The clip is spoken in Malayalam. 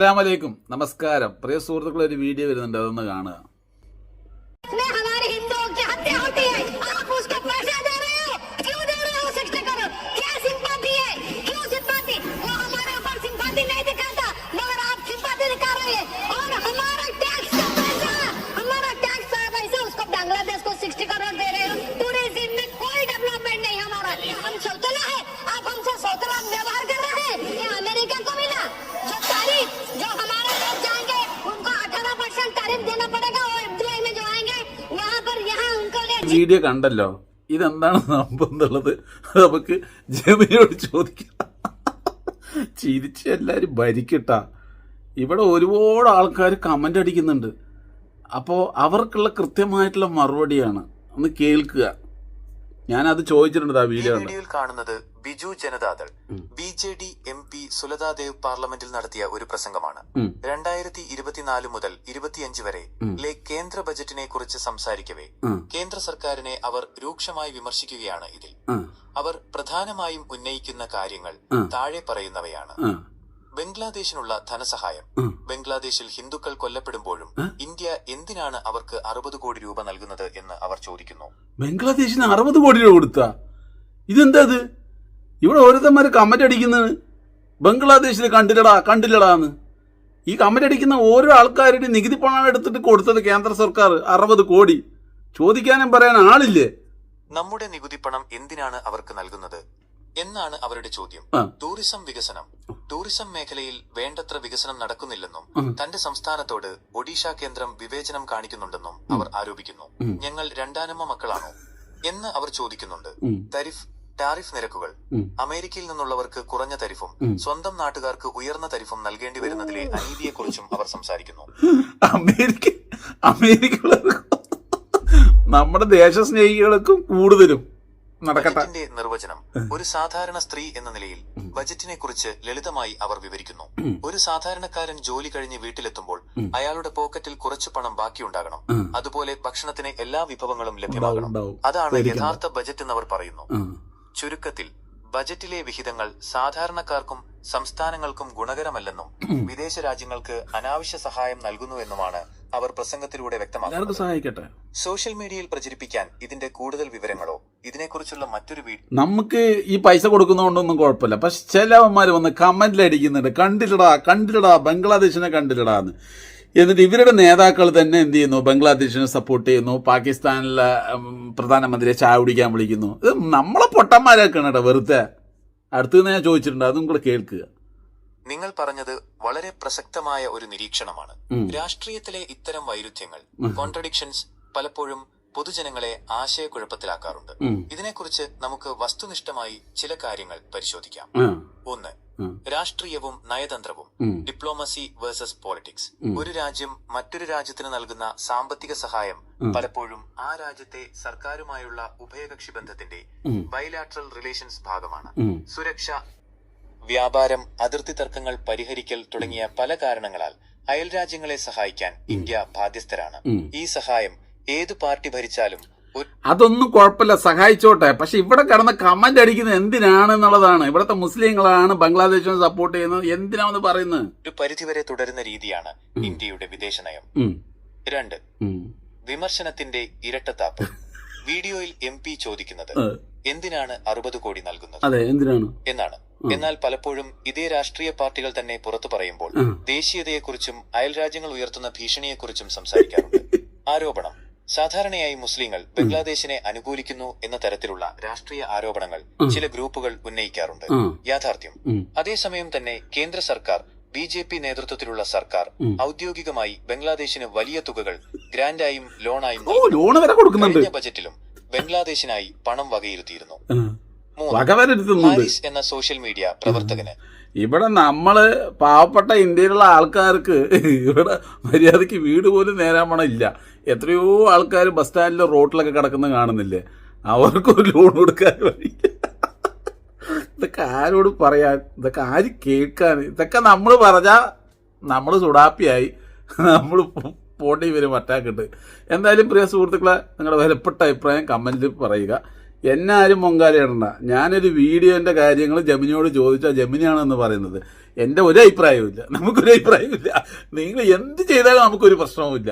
അസ്സലാമലൈക്കും, നമസ്കാരം. പ്രിയ സുഹൃത്തുക്കളെ, ഒരു വീഡിയോ വരുന്നുണ്ട്, അതൊന്ന് കാണുക. വീഡിയോ കണ്ടല്ലോ, ഇതെന്താണ് സംഭവം എന്നുള്ളത് നമുക്ക് ജമിനിയോട് ചോദിക്കാം. ചിരിച്ച് എല്ലാവരും ഭരിക്കട്ടാ. ഇവിടെ ഒരുപാട് ആൾക്കാർ കമൻ്റ് അടിക്കുന്നുണ്ട്. അപ്പോൾ അവർക്കുള്ള കൃത്യമായിട്ടുള്ള മറുപടിയാണ്, ഒന്ന് കേൾക്കുക. ഞാനത് ചോദിച്ചിട്ടുണ്ട് ആ വീഡിയോയിൽ കാണുന്നത്. ബിജു ജനതാദൾ BJD MP സുലതാദേവ് പാർലമെന്റിൽ നടത്തിയ ഒരു പ്രസംഗമാണ്. 2024 മുതൽ 25 വരെ കേന്ദ്ര ബജറ്റിനെ കുറിച്ച് സംസാരിക്കവേ കേന്ദ്ര സർക്കാരിനെ അവർ രൂക്ഷമായി വിമർശിക്കുകയാണ്. ഇതിൽ അവർ പ്രധാനമായും ഉന്നയിക്കുന്ന കാര്യങ്ങൾ താഴെ പറയുന്നവയാണ്. ബംഗ്ലാദേശിനുള്ള ധനസഹായം. ബംഗ്ലാദേശിൽ ഹിന്ദുക്കൾ കൊല്ലപ്പെടുമ്പോഴും ഇന്ത്യ എന്തിനാണ് അവർക്ക് 60 കോടി രൂപ നൽകുന്നത് എന്ന് അവർ ചോദിക്കുന്നു. ബംഗ്ലാദേശിന് 60 കോടി രൂപ കൊടുത്താ? ഇതെന്താ? ഇവിടെ ഓരോരുത്തന്മാർ കമന്റ് അടിക്കുന്നത് ബംഗ്ലാദേശിൽ കണ്ടില്ലടാന്ന്. ഈ കമന്റ് അടിക്കുന്ന ഓരോ ആൾക്കാരുടെ നികുതി പണം എടുത്തിട്ട് കൊടുത്തത് കേന്ദ്ര സർക്കാർ 60 കോടി. ചോദിക്കാനും പറയാൻ ആളില്ലേ? നമ്മുടെ നികുതി പണം എന്തിനാണ് അവർക്ക് നൽകുന്നത് എന്നാണ് അവരുടെ ചോദ്യം. ടൂറിസം വികസനം. ടൂറിസം മേഖലയിൽ വേണ്ടത്ര വികസനം നടക്കുന്നില്ലെന്നും തന്റെ സംസ്ഥാനത്തോട് ഒഡീഷ കേന്ദ്രം വിവേചനം കാണിക്കുന്നുണ്ടെന്നും അവർ ആരോപിക്കുന്നു. ഞങ്ങൾ രണ്ടാനമ്മ മക്കളാണോ എന്ന് അവർ ചോദിക്കുന്നുണ്ട്. ടാരിഫ് നിരക്കുകൾ. അമേരിക്കയിൽ നിന്നുള്ളവർക്ക് കുറഞ്ഞ തരിഫും സ്വന്തം നാട്ടുകാർക്ക് ഉയർന്ന തരിഫും നൽകേണ്ടി വരുന്നതിലെ അനീതിയെക്കുറിച്ചും അവർ സംസാരിക്കുന്നു. അമേരിക്ക നമ്മുടെ ദേശസ്നേഹികൾക്കും കൂടുതലും ബജറ്റിന്റെ നിർവചനം. ഒരു സാധാരണ സ്ത്രീ എന്ന നിലയിൽ ബജറ്റിനെ കുറിച്ച് ലളിതമായി അവർ വിവരിക്കുന്നു. ഒരു സാധാരണക്കാരൻ ജോലി കഴിഞ്ഞ് വീട്ടിലെത്തുമ്പോൾ അയാളുടെ പോക്കറ്റിൽ കുറച്ചു പണം ബാക്കിയുണ്ടാകണം. അതുപോലെ ഭക്ഷണത്തിന് എല്ലാ വിഭവങ്ങളും ലഭ്യമാകണം. അതാണ് യഥാർത്ഥ ബജറ്റ് എന്നവർ പറയുന്നു. ചുരുക്കത്തിൽ ബജറ്റിലെ വിഹിതങ്ങൾ സാധാരണക്കാർക്കും സംസ്ഥാനങ്ങൾക്കും ഗുണകരമല്ലെന്നും വിദേശ രാജ്യങ്ങൾക്ക് അനാവശ്യ സഹായം നൽകുന്നുവെന്നുമാണ് അവർ പ്രസംഗത്തിലൂടെ വ്യക്തമാക്കുന്നത്. സോഷ്യൽ മീഡിയയിൽ പ്രചരിപ്പിക്കാൻ ഇതിന്റെ കൂടുതൽ വിവരങ്ങളോ ഇതിനെക്കുറിച്ചുള്ള മറ്റൊരു വീഡിയോ. നമുക്ക് ഈ പൈസ കൊടുക്കുന്നതുകൊണ്ടൊന്നും കുഴപ്പമില്ല. പക്ഷെ ചിലവന്മാർ വന്ന് കമന്റിൽ അടിക്കുന്നുണ്ട്, കണ്ടില്ലടാ ബംഗ്ലാദേശിനെ കണ്ടില്ലടാന്ന്. എന്നിട്ട് ഇവരുടെ നേതാക്കൾ തന്നെ എന്ത് ചെയ്യുന്നു? ബംഗ്ലാദേശിനെ സപ്പോർട്ട് ചെയ്യുന്നു. പാകിസ്ഥാനിലെ പ്രധാനമന്ത്രിയെ ചായ കുടിക്കാൻ വിളിക്കുന്നു. ഇത് നമ്മളെ പൊട്ടന്മാരാക്കാണ് കേട്ടോ, വെറുതെ. അടുത്തുനിന്ന് ഞാൻ ചോദിച്ചിട്ടുണ്ട്, അതും കൂടെ കേൾക്കുക. നിങ്ങൾ പറഞ്ഞത് വളരെ പ്രസക്തമായ ഒരു നിരീക്ഷണമാണ്. രാഷ്ട്രീയത്തിലെ ഇത്തരം വൈരുദ്ധ്യങ്ങൾ, കോൺട്രഡിക്ഷൻസ്, പലപ്പോഴും പൊതുജനങ്ങളെ ആശയക്കുഴപ്പത്തിലാക്കാറുണ്ട്. ഇതിനെക്കുറിച്ച് നമുക്ക് വസ്തുനിഷ്ഠമായി ചില കാര്യങ്ങൾ പരിശോധിക്കാം. 1. രാഷ്ട്രീയവും നയതന്ത്രവും. Diplomacy versus politics. ഒരു രാജ്യം മറ്റൊരു രാജ്യത്തിന് നൽകുന്ന സാമ്പത്തിക സഹായം പലപ്പോഴും ആ രാജ്യത്തെ സർക്കാരുമായുള്ള ഉഭയകക്ഷി ബന്ധത്തിന്റെ ബൈലാറ്ററൽ റിലേഷൻസ് ഭാഗമാണ്. സുരക്ഷ, വ്യാപാരം, അതിർത്തി തർക്കങ്ങൾ പരിഹരിക്കൽ തുടങ്ങിയ പല കാരണങ്ങളാൽ അയൽ രാജ്യങ്ങളെ സഹായിക്കാൻ ഇന്ത്യ ബാധ്യസ്ഥരാണ്. ഈ സഹായം ഏത് പാർട്ടി ഭരിച്ചാലും അതൊന്നും കുഴപ്പമില്ല, സഹായിച്ചോട്ടെ. പക്ഷെ ഇവിടെ കിടന്ന് കമന്റ് അടിക്കുന്നത് എന്തിനാണെന്നുള്ളതാണ്. ഇവിടുത്തെ മുസ്ലിങ്ങളാണ് ബംഗ്ലാദേശിനെ സപ്പോർട്ട് ചെയ്യുന്നത്, എന്തിനാണെന്ന് പറയുന്നത്. ഒരു പരിധിവരെ തുടരുന്ന രീതിയാണ് ഇന്ത്യയുടെ വിദേശ നയം. 2. വിമർശനത്തിന്റെ ഇരട്ടത്താപ്പ്. വീഡിയോയിൽ MP ചോദിക്കുന്നത് എന്തിനാണ് 60 കോടി നൽകുന്നത് എന്നാണ്. എന്നാൽ പലപ്പോഴും ഇതേ രാഷ്ട്രീയ പാർട്ടികൾ തന്നെ പുറത്തു പറയുമ്പോൾ ദേശീയതയെക്കുറിച്ചും അയൽ രാജ്യങ്ങൾ ഉയർത്തുന്ന ഭീഷണിയെക്കുറിച്ചും സംസാരിക്കാറുണ്ട്. ആരോപണം. സാധാരണയായി മുസ്ലിങ്ങൾ ബംഗ്ലാദേശിനെ അനുകൂലിക്കുന്നു എന്ന തരത്തിലുള്ള രാഷ്ട്രീയ ആരോപണങ്ങൾ ചില ഗ്രൂപ്പുകൾ ഉന്നയിക്കാറുണ്ട്. യാഥാർത്ഥ്യം. അതേസമയം തന്നെ കേന്ദ്ര സർക്കാർ, BJP നേതൃത്വത്തിലുള്ള സർക്കാർ ഔദ്യോഗികമായി ബംഗ്ലാദേശിന് വലിയ തുകകൾ ഗ്രാന്റായും ലോണായും കഴിഞ്ഞ ബജറ്റിലും ബംഗ്ലാദേശിനായി പണം വകയിരുത്തിയിരുന്നു. 3. ഹാരിസ് എന്ന സോഷ്യൽ മീഡിയ പ്രവർത്തകന്. ഇവിടെ നമ്മള് പാവപ്പെട്ട ഇന്ത്യയിലുള്ള ആൾക്കാർക്ക് ഇവിടെ മര്യാദക്ക് വീട് പോലും നേരാൻ പണം ഇല്ല. എത്രയോ ആൾക്കാർ ബസ് സ്റ്റാൻഡിലെ റോട്ടിലൊക്കെ കിടക്കുന്നത് കാണുന്നില്ലേ? അവർക്കൊരു ലോൺ കൊടുക്കാൻ വഴിയില്ല. ഇതൊക്കെ ആരോട് പറയാൻ? ഇതൊക്കെ ആര് കേൾക്കാൻ? ഇതൊക്കെ നമ്മൾ പറഞ്ഞാൽ നമ്മൾ സുഡാപ്പിയായി, നമ്മൾ പോണ്ടി വരും അറ്റാക്കിട്ട്. എന്തായാലും പ്രിയ സുഹൃത്തുക്കളെ, നിങ്ങളുടെ വിലപ്പെട്ട അഭിപ്രായം കമന്റിൽ പറയുക. എന്നെ ആരും മൊങ്കാലയിടണ്ട. ഞാനൊരു വീഡിയോന്റെ കാര്യങ്ങൾ ജമിനിയോട് ചോദിച്ചാൽ ജമിനിയാണെന്ന് പറയുന്നത്. എൻ്റെ ഒരു അഭിപ്രായവും ഇല്ല, നമുക്കൊരു അഭിപ്രായവും ഇല്ല. നിങ്ങൾ എന്ത് ചെയ്താലും നമുക്കൊരു പ്രശ്നവും ഇല്ല.